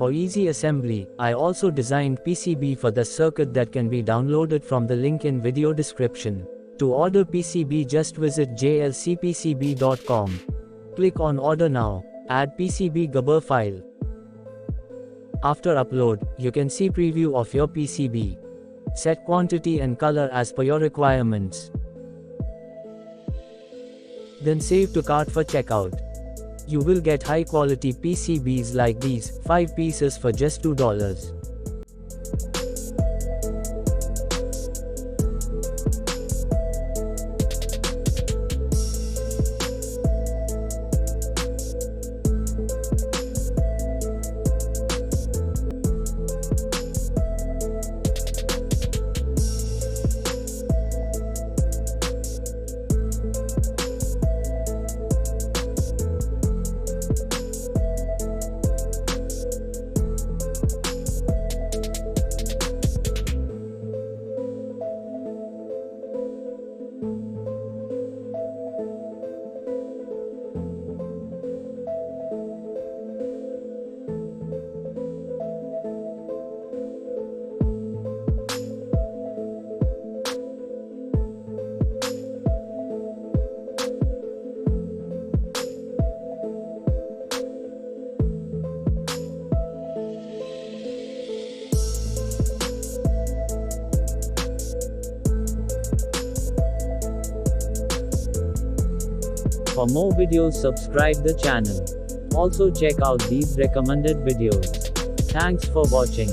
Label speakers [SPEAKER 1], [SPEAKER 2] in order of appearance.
[SPEAKER 1] For easy assembly, I also designed PCB for the circuit that can be downloaded from the link in video description. To order PCB, just visit jlcpcb.com. Click on order now. Add PCB Gabber file. After upload, you can see preview of your PCB. Set quantity and color as per your requirements. Then save to cart for checkout. You will get high quality PCBs like these, 5 pieces for just $2. For more videos, subscribe the channel. Also check out these recommended videos. Thanks for watching.